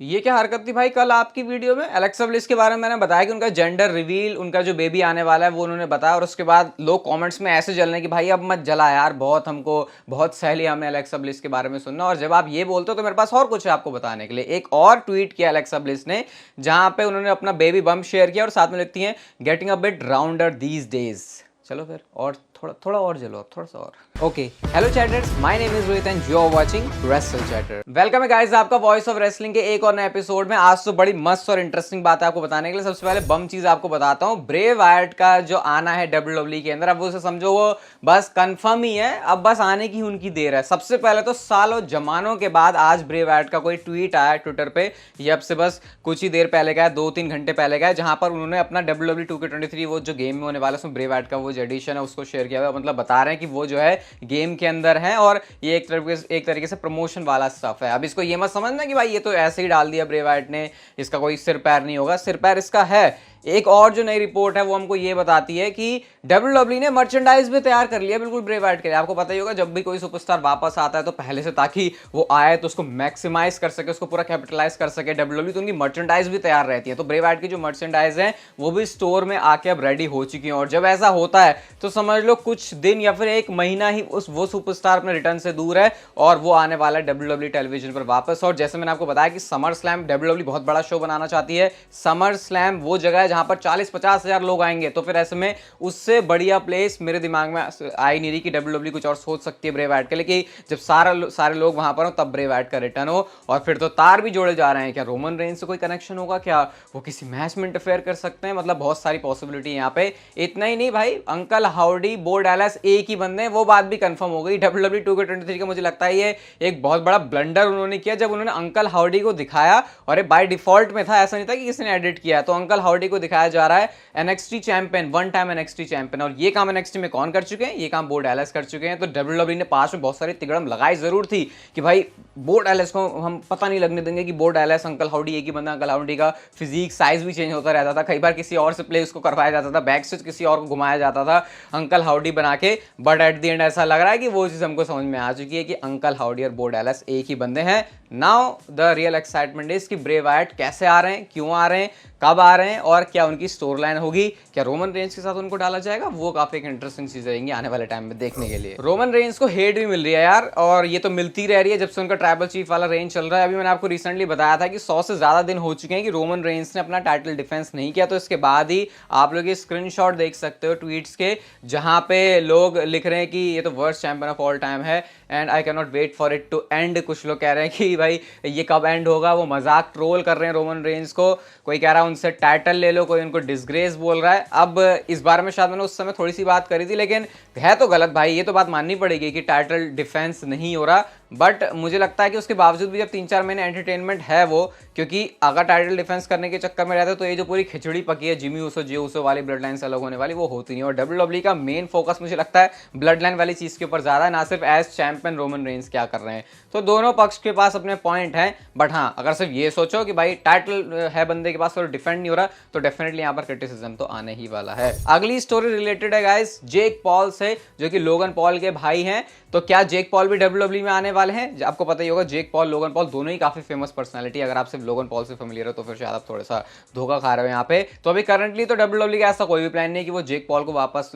ये क्या हरकत थी भाई कल आपकी वीडियो में? एलेक्सा ब्लिस के बारे में मैंने बताया कि उनका जेंडर रिवील, उनका जो बेबी आने वाला है वो उन्होंने बताया, और उसके बाद लोग कमेंट्स में ऐसे जलने कि भाई अब मत जला यार, बहुत सह लिया हमने एलेक्सा ब्लिस के बारे में सुनना। और जब आप ये बोलते हो तो मेरे पास और कुछ है आपको बताने के लिए। एक और ट्वीट किया एलेक्सा ब्लिस ने, जहां पे उन्होंने अपना बेबी बम्प शेयर किया और साथ में लिखती हैं getting a bit rounder these days. चलो फिर और थोड़ा और जलो, थोड़ा सा और। Okay, hello chatters, my name is Rohit and you are watching wrestle chatter. Welcome है गाइस आपका वॉइस ऑफ रेसलिंग के एक और नए एपिसोड में। आज तो बड़ी मस्त और इंटरेस्टिंग बात है आपको बताने के लिए। सबसे पहले बम चीज आपको बताता हूँ, ब्रे वायट का जो आना है डब्ल्यूडब्ल्यूई के अंदर, अब उसे समझो वो बस कंफर्म ही है, अब बस आने की उनकी देर है। सबसे पहले तो सालों जमानों के बाद आज ब्रे वायट का कोई ट्वीट आया ट्विटर पे, ये अब से बस कुछ ही देर पहले का है, 2-3 घंटे पहले का है, जहां पर उन्होंने अपना डब्ल्यूडब्ल्यूई 2K23 वो जो गेम में होने वाला है उसमें ब्रे वायट का वो जो एडिशन है उसको शेयर किया हुआ। मतलब बता रहे हैं कि वो जो है गेम के अंदर है और ये एक तरीके से प्रमोशन वाला स्टफ है। अब इसको ये मत समझना कि भाई ये तो ऐसे ही डाल दिया ब्रे वायट ने, इसका कोई सिर पैर नहीं होगा। सिर पैर इसका है। एक और जो नई रिपोर्ट है वो हमको ये बताती है कि डब्ल्यूडब्ल्यूई ने मर्चेंडाइज भी तैयार कर लिया बिल्कुल ब्रे वायट के लिए। आपको पता ही होगा जब भी कोई सुपरस्टार वापस आता है तो पहले से, ताकि वो आए तो उसको मैक्सिमाइज कर सके, उसको पूरा कैपिटलाइज कर सके डब्ल्यूडब्ल्यूई, तो उनकी मर्चेंडाइज भी तैयार रहती है। तो ब्रे वायट की जो मर्चेंडाइज है वो भी स्टोर में आके अब रेडी हो चुकी है। और जब ऐसा होता है तो समझ लो कुछ दिन या फिर एक महीना ही वो सुपरस्टार अपने रिटर्न से दूर है और वो आने वाला है डब्ल्यूडब्ल्यूई टेलीविजन पर वापस। और जैसे मैंने आपको बताया कि समर स्लैम डब्ल्यूडब्ल्यूई बहुत बड़ा शो बनाना चाहती है। समर स्लैम वो जगह है जहां पर 40-50 हजार लोग आएंगे, तो फिर ऐसे में उससे बढ़िया प्लेस मेरे दिमाग में आई नहीं रही कि डब्ल्यूडब्ल्यूई कुछ और सोच सकती है ब्रे वायट के लिए, कि जब सारे लोग वहां पर हो तब ब्रे वायट का रिटर्न हो। और फिर तो तार भी जोड़े जा रहे हैं, क्या रोमन रेंज से कोई कनेक्शन होगा, क्या वो किसी मैच में इंटरफेयर कर सकते हैं, मतलब बहुत सारी पॉसिबिलिटी यहाँ पे। इतना ही नहीं भाई, अंकल हाउडी, बो डैलस एक ही बंदे हैं, वो बात भी कंफर्म हो गई। डब्ल्यूडब्ल्यूई 2K23 का मुझे लगता है ये एक बहुत बड़ा ब्लंडर उन्होंने किया जब उन्होंने अंकल हाउडी को दिखाया, और बाय डिफॉल्ट में था, ऐसा नहीं था कि किसी ने एडिट किया। तो अंकल हाउडी को दिखाया जा रहा है NXT champion, one time NXT champion. और ये काम NXT में कौन कर चुके हैं? ये काम बो डैलस कर चुके हैं। तो डब्ल्यूडब्ल्यूई ने पास में बहुत सारी तिगड़म लगाई जरूर थी कि भाई बो डैलस को हम पता नहीं लगने देंगे कि बो डैलस अंकल हाउडी एक ही बंदा। अंकल हाउडी का फिजिक साइज भी चेंज होता रहता था, कई बार किसी और से प्ले उसको करवाया जाता था, बैक से किसी और को घुमाया जाता था अंकल हाउडी बना के। बट एट द एंड ऐसा लग रहा है कि वो चीज हमको समझ में आ चुकी है कि अंकल हाउडी और बो डैलस एक ही बंदे हैं। Now the real excitement is कि ब्रे वायट कैसे आ रहे हैं, क्यों आ रहे हैं, कब आ रहे हैं, और क्या उनकी स्टोर लाइन होगी, क्या रोमन रेंज के साथ उनको डाला जाएगा, वो काफी एक इंटरेस्टिंग चीज रहेंगी आने वाले टाइम में देखने के लिए। रोमन रेंज को हेट भी मिल रही है यार, और ये तो मिलती रह रही है जब से उनका ट्राइबल चीफ वाला रेंज चल रहा है। अभी मैंने आपको रिसेंटली बताया था कि 100 से ज्यादा दिन हो चुके हैं कि रोमन रेंज ने अपना टाइटल डिफेंस नहीं किया। तो इसके बाद ही आप लोग ये स्क्रीनशॉट देख सकते हो ट्वीट्स के, जहां पे लोग लिख रहे हैं कि ये तो worst champion of all time है and I can not wait for it to end. कुछ लोग कह रहे हैं कि भाई ये कब एंड होगा, वो मजाक ट्रोल कर रहे हैं रोमन रेंज को। कोई कह रहा है उनसे टाइटल ले लो, कोई उनको डिसग्रेस बोल रहा है। अब इस बारे में शायद मैंने उस समय थोड़ी सी बात करी थी, लेकिन है तो गलत भाई, ये तो बात माननी पड़ेगी कि टाइटल डिफेंस नहीं हो रहा। बट मुझे लगता है कि उसके बावजूद भी जब 3-4 महीने एंटरटेनमेंट है वो, क्योंकि अगर टाइटल डिफेंस करने के चक्कर में रहते तो ये जो पूरी खिचड़ी पकी है जिमी ऊसो जे ऊसो वाली ब्लड लाइन से अलग होने वाली, वो होती नहीं। और डब्ल्यूडब्ल्यूई का मेन फोकस मुझे लगता है ब्लड लाइन वाली चीज के ऊपर ज्यादा है, ना सिर्फ एज चैंपियन रोमन रेंज क्या कर रहे हैं। तो दोनों पक्ष के पास अपने पॉइंट हैं। बट हाँ, अगर सिर्फ ये सोचो कि भाई टाइटल है बंदे के पास और डिफेंड नहीं हो रहा, तो डेफिनेटली यहाँ पर क्रिटिसिज्म तो आने ही वाला है। अगली स्टोरी रिलेटेड है गाइस जेक पॉल से, जो कि लोगन पॉल के भाई हैं। तो क्या जेक पॉल भी डब्ल्यूडब्ल्यूई में आने वाले हैं? आपको पता ही होगा जेक पॉल, लोगन पॉल दोनों ही काफी फेमस पर्सनालिटी। अगर आप सिर्फ लोगन पॉल से फेमिलियर हो तो फिर शायद आप थोड़ा सा धोखा खा रहे हो यहाँ पे। तो अभी करंटली तो डब्ल्यूडब्ल्यूई का ऐसा कोई भी प्लान नहीं कि वो जेक पॉल को वापस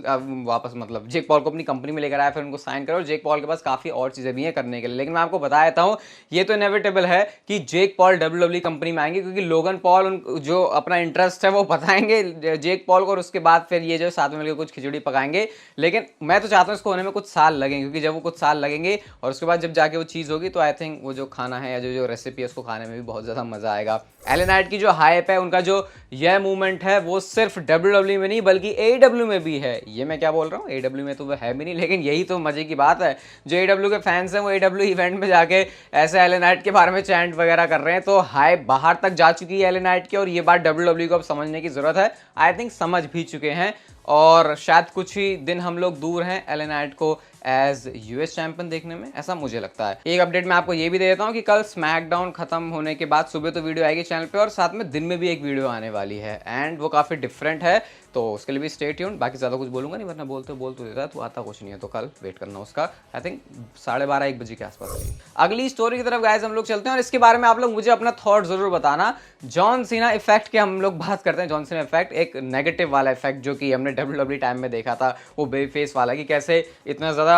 मतलब जेक पॉल को अपनी कंपनी में लेकर आया फिर उनको साइन करो। जेक पॉल के पास काफी और चीजें भी हैं करने के लिए, लेकिन मैं आपको बता देता हूँ ये तो इनएविटेबल है कि जेक पॉल डब्ल्यूडब्ल्यूई कंपनी में आएंगे, क्योंकि लोगन पॉल जो अपना इंटरेस्ट है वो बताएंगे जेक पॉल को, और उसके बाद फिर ये जो साथ में मिलकर कुछ खिचड़ी पकाएंगे। लेकिन मैं तो चाहता हूँ इसको होने में कुछ साल लगेंगे, क्योंकि जब वो कुछ साल लगेंगे और उसके बाद जब जाके वो चीज़ होगी तो आई थिंक वो जो खाना है या जो रेसिपी है उसको खाने में भी बहुत ज़्यादा मज़ा आएगा। एलन नाइट की जो हाइप है, उनका जो यह मूवमेंट है, वो सिर्फ डब्ल्यूडब्ल्यूई में नहीं बल्कि AEW में भी है। ये मैं क्या बोल रहा हूँ, AEW में तो वो है भी नहीं, लेकिन यही तो मजे की बात है। जो AEW के फैंस हैं वो AEW इवेंट में जाके ऐसे एलन नाइट के बारे में चैंट वगैरह कर रहे हैं। तो हाइप बाहर तक जा चुकी है एलन नाइट की, और ये बात डब्ल्यूडब्ल्यूई को अब समझने की जरूरत है। आई थिंक समझ भी चुके हैं, और शायद कुछ ही दिन हम लोग दूर हैं एलन नाइट को एज यूएस चैंपियन देखने में, ऐसा मुझे लगता है। एक अपडेट मैं आपको ये भी दे देता हूँ कि कल स्मैकडाउन खत्म होने के बाद सुबह तो वीडियो आएगी चैनल पे और साथ में दिन में भी एक वीडियो आने वाली है एंड वो काफ़ी डिफरेंट है, तो उसके लिए भी स्टे ट्यून्ड। बाकी ज़्यादा कुछ बोलूँगा नहीं वरना बोल तो देता है, तो आता कुछ नहीं है, तो कल वेट करना उसका। आई थिंक 12:30-1 बजे के आसपास आएगी। अगली स्टोरी की तरफ गाइस हम लोग चलते हैं और इसके बारे में आप लोग मुझे अपना थॉट जरूर बताना। जॉन सीना इफेक्ट के हम लोग बात करते हैं। जॉन सीना इफेक्ट एक नेगेटिव वाला इफेक्ट जो कि हमने WWE टाइम में देखा था, वो बेबी फेस वाला, कि कैसे इतना ज़्यादा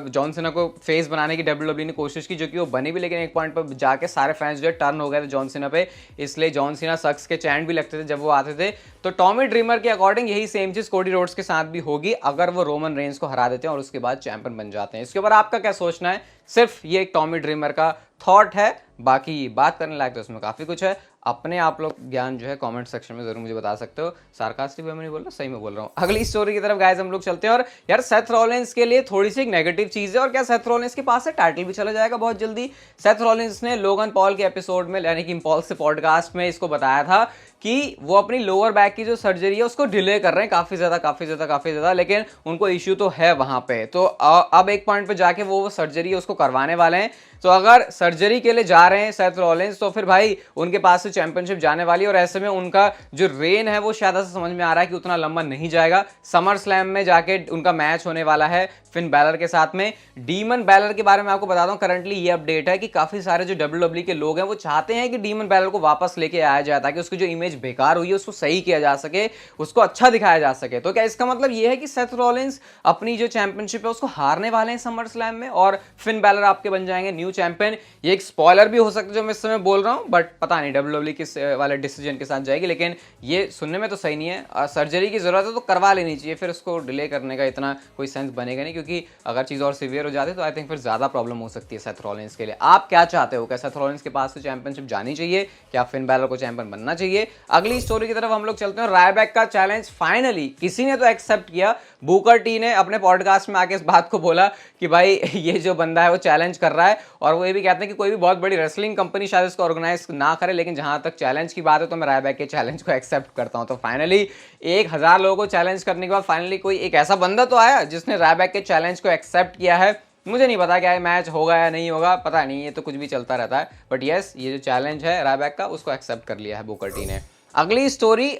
जॉन सीना को फेस बनाने की WWE ने कोशिश की, जो कि वो बनी भी, लेकिन एक पॉइंट पर जाके सारे फैंस जो है टर्न हो गए थे जॉन सीना पे, इसलिए जॉन सीना सक्स के चैंट भी लगते थे जब वो आते थे। तो टॉमी ड्रीमर के अकॉर्डिंग यही सेम चीज कोडी रोड्स के साथ भी होगी अगर वो रोमन रेंज को हरा देते हैं और उसके बाद चैंपियन बन जाते हैं। इसके ऊपर आपका क्या सोचना है? सिर्फ ये एक टॉमी ड्रीमर का थॉट है, बाकी बात करने लायक तो उसमें काफी कुछ है। अपने आप लोग ज्ञान जो है कमेंट सेक्शन में जरूर मुझे बता सकते हो। सार्कास्टिक वे में नहीं बोल रहा, सही में बोल रहा हूँ। अगली स्टोरी की तरफ गाइस हम लोग चलते हैं और यार सेथ रॉलिंस के लिए थोड़ी सी एक नेगेटिव चीज है, और क्या सेथ रॉलिंस के पास से टाइटल भी चला जाएगा बहुत जल्दी। सेथ रॉलिंस ने लोगन पॉल के एपिसोड में, यानी कि इम्पल्स से पॉडकास्ट में इसको बताया था कि वो अपनी लोअर बैक की जो सर्जरी है उसको डिले कर रहे हैं काफी ज्यादा, लेकिन उनको इश्यू तो है वहां पे। तो अब एक पॉइंट पे जाके वो सर्जरी है उसको करवाने वाले हैं। तो अगर सर्जरी के लिए जा रहे हैं सेथ रॉलिंस, तो फिर भाई उनके पास से चैंपियनशिप जाने वाली है, और ऐसे में उनका जो रेन है वो शायद से समझ में आ रहा है कि उतना लंबा नहीं जाएगा। समर स्लैम में जाके उनका मैच होने वाला है फिन बैलर के साथ में। डीमन बैलर के बारे में आपको बताता हूं, करंटली ये अपडेट है कि काफी सारे जो WWE के लोग हैं वो चाहते हैं कि डीमन बैलर को वापस लेके आया जाए, ताकि उसकी जो इमेज बेकार हुई है उसको सही किया जा सके, उसको अच्छा दिखाया जा सके। तो क्या इसका मतलब ये है कि सेथ रॉलिंस अपनी जो चैंपियनशिप है उसको हारने वाले हैं समर स्लैम में, और फिन बैलर आपके बन जाएंगे न्यू चैंपियन? ये एक स्पॉइलर भी हो सकता है जो मैं इस समय बोल रहा हूं, बट पता नहीं WWE किस वाले डिसीजन के साथ जाएगी, लेकिन ये सुनने में तो सही नहीं है। सर्जरी की जरूरत है तो करवा लेनी चाहिए, फिर उसको डिले करने का इतना कोई सेंस बनेगा नहीं, क्योंकि अगर चीज और सीवियर हो जाती है तो आई थिंक फिर ज्यादा प्रॉब्लम हो सकती है सेथ रॉलिंस के लिए। आप क्या चाहते हो? क्या सेथ रॉलिंस के पास से चैंपियनशिप जानी चाहिए, क्या फिन बैलर को चैंपियन बनना चाहिए? अगली स्टोरी की तरफ हम लोग चलते हैं। रायबैक का चैलेंज फाइनली किसी ने तो एक्सेप्ट किया। बुकर टी ने अपने पॉडकास्ट में आके इस बात को बोला कि भाई ये जो बंदा है वो चैलेंज कर रहा है, और वो ये भी कहते हैं कि कोई भी बहुत बड़ी रेसलिंग कंपनी शायद इसको ऑर्गेनाइज ना करे, लेकिन जहां तक चैलेंज की बात है तो मैं रायबैक के चैलेंज को एक्सेप्ट करता हूं। तो फाइनली 1000 लोगों को चैलेंज करने के बाद फाइनली कोई एक ऐसा बंदा तो आया जिसने रायबैक के चैलेंज को एक्सेप्ट किया है। मुझे नहीं पता क्या ये मैच होगा या नहीं होगा, पता नहीं, ये तो कुछ भी चलता रहता है, बट यस ये जो चैलेंज है रायबैक का उसको एक्सेप्ट कर लिया है बुकर टी ने। अगली स्टोरी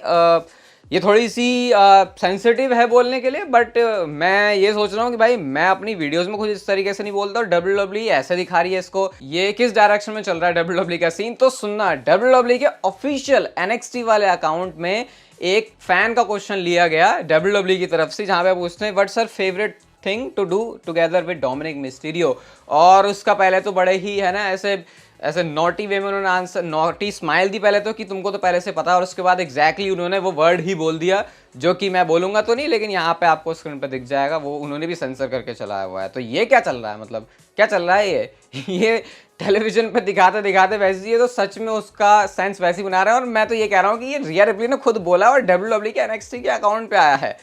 ये थोड़ी सी सेंसिटिव है बोलने के लिए, बट मैं ये सोच रहा हूँ कि भाई मैं अपनी वीडियोस में कुछ इस तरीके से नहीं बोलता, और WWE ऐसे दिखा रही है इसको, ये किस डायरेक्शन में चल रहा है WWE का सीन। तो सुनना, WWE के ऑफिशियल NXT वाले अकाउंट में एक फैन का क्वेश्चन लिया गया WWE की तरफ से, जहां पे पूछते हैं what's your favourite thing to do together with Dominik Mysterio. और उसका पहले तो बड़े ही है ना ऐसे नॉटी वे में उन्होंने आंसर, नॉटी स्माइल दी पहले तो कि तुमको तो पहले से पता है, और उसके बाद एग्जैक्टली उन्होंने वो वर्ड ही बोल दिया जो कि मैं बोलूंगा तो नहीं, लेकिन यहाँ पे आपको स्क्रीन पे दिख जाएगा, वो उन्होंने भी सेंसर करके चलाया हुआ है। तो ये क्या चल रहा है, मतलब क्या चल रहा है ये टेलीविजन पे दिखाते दिखाते वैसे ही, तो सच में उसका सेंस वैसे ही बना रहा है। और मैं तो ये कह रहा हूँ कि ये रिया रिप्ली ने खुद बोला और WWE के NXT के अकाउंट पे आया है।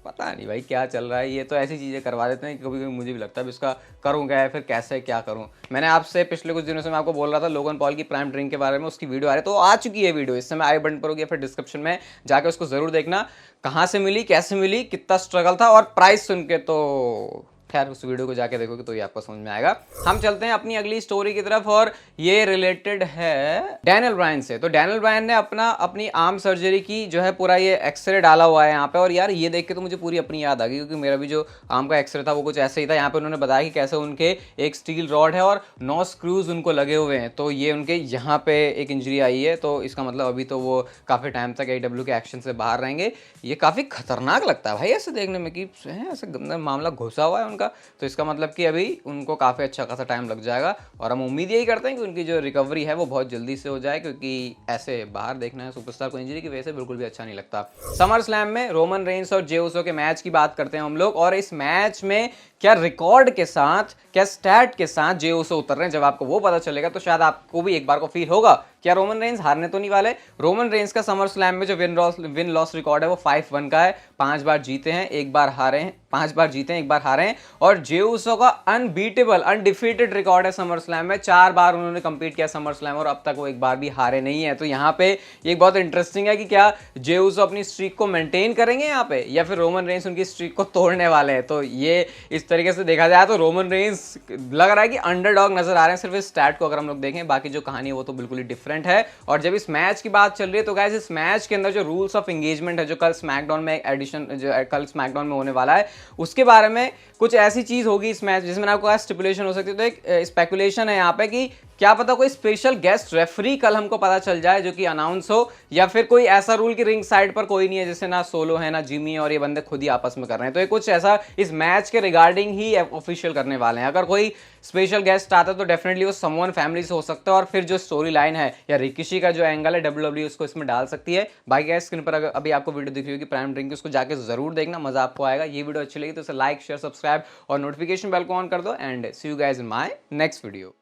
पता नहीं भाई क्या चल रहा है, ये तो ऐसी चीज़ें करवा देते हैं कि कभी कभी मुझे भी लगता है इसका करूँ क्या है, फिर कैसे क्या करूँ। मैंने आपसे पिछले कुछ दिनों से मैं आपको बोल रहा था लोगन पॉल की प्राइम ड्रिंक के बारे में, उसकी वीडियो आ रही है, तो आ चुकी है वीडियो, इस समय आई बटन पर होगी या फिर डिस्क्रिप्शन में जाके उसको जरूर देखना, कहाँ से मिली, कैसे मिली, कितना स्ट्रगल था, और प्राइस सुन के तो खैर उस वीडियो को जाके देखोगे तो ये आपको समझ में आएगा। हम चलते हैं अपनी अगली स्टोरी की तरफ, और ये रिलेटेड है डैनियल ब्रायन से। तो डैनियल ब्रायन ने अपनी आर्म सर्जरी की जो है पूरा ये एक्सरे डाला हुआ है यहाँ पे, और यार ये देख के तो मुझे पूरी अपनी याद आ गई, क्योंकि मेरा भी जो आर्म का एक्सरे था वो कुछ ऐसे ही था। यहाँ पे उन्होंने बताया कि कैसे उनके एक स्टील रॉड है और 9 स्क्रूज उनको लगे हुए हैं, तो ये उनके यहाँ पे एक इंजरी आई है। तो इसका मतलब अभी तो वो काफी टाइम तक AEW के एक्शन से बाहर रहेंगे। ये काफी खतरनाक लगता है भाई ऐसे देखने में कि ऐसे गंदा मामला घुसा हुआ है उनका, तो इसका मतलब कि अभी उनको काफ़ी अच्छा खासा टाइम लग जाएगा, और हम उम्मीद यही करते हैं कि उनकी जो रिकवरी है वो बहुत जल्दी से हो जाए, क्योंकि ऐसे बाहर देखना है सुपरस्टार को इंजरी की वजह से बिल्कुल भी अच्छा नहीं लगता। समर स्लैम में रोमन रेंस और जे उसो के मैच की बात करते हैं हम लोग, और इस मैच में क्या रिकॉर्ड के साथ, क्या स्टैट के साथ जे उसो उतर रहे हैं, जब आपको वो पता चलेगा तो शायद आपको भी एक बार को फील होगा क्या रोमन रेंस हारने तो नहीं वाले। रोमन रेंस का समर स्लैम में जो विन लॉस रिकॉर्ड है वो 5-1 का है, 5 बार जीते हैं, 1 बार हारे हैं, 5 बार जीते हैं, 1 बार हारे हैं। और जे उसो का अनबीटेबल अनडिफीटेड रिकॉर्ड है समर स्लैम में, 4 बार उन्होंने कंपीट किया समर स्लैम, और अब तक वो 1 बार भी हारे नहीं है। तो यहाँ पे एक बहुत इंटरेस्टिंग है कि क्या जे उसो अपनी स्ट्रीक को मेंटेन करेंगे यहाँ पे, या फिर रोमन रेंस उनकी स्ट्रीक को तोड़ने वाले हैं। तो ये इस तरीके से देखा जाए तो रोमन रेंस लग रहा है कि अंडरडॉग नजर आ रहे हैं सिर्फ इस स्टैट को अगर हम लोग देखें, बाकी जो कहानी है वो तो बिल्कुल ही डिफरेंट है। और जब इस मैच की बात चल रही है तो गाइस इस मैच के अंदर जो रूल्स ऑफ एंगेजमेंट है, जो कल स्मैकडाउन में एडिशन जो कल स्मैकडाउन में होने वाला है, उसके बारे में कुछ ऐसी चीज होगी इस मैच जिसमें आपको कहा स्टिपुलेशन हो सकती है। तो एक स्पेकुलेशन है यहाँ पे कि क्या पता कोई स्पेशल गेस्ट रेफरी कल हमको पता चल जाए जो कि अनाउंस हो, या फिर कोई ऐसा रूल कि रिंग साइड पर कोई नहीं है, जैसे ना सोलो है ना जिमी और ये बंदे खुद ही आपस में कर रहे हैं। तो ये कुछ ऐसा इस मैच के रिगार्डिंग ही ऑफिशियल करने वाले हैं। अगर कोई स्पेशल गेस्ट आता है तो डेफिनेटली वो समवन फैमिली से हो सकता है, और फिर जो स्टोरी लाइन है या रिकिशी का जो एंगल है डब्ल्यूडब्ल्यूई उसको इसमें डाल सकती है। बाकी गाइस स्क्रीन पर अभी आपको वीडियो दिख रही होगी प्राइम ड्रिंक की, उसको जाके जरूर देखना, मजा आपको आएगा। ये वीडियो अच्छी लगी तो इसे लाइक शेयर सब्सक्राइब और नोटिफिकेशन बेल को ऑन कर दो, and see you guys in my next video.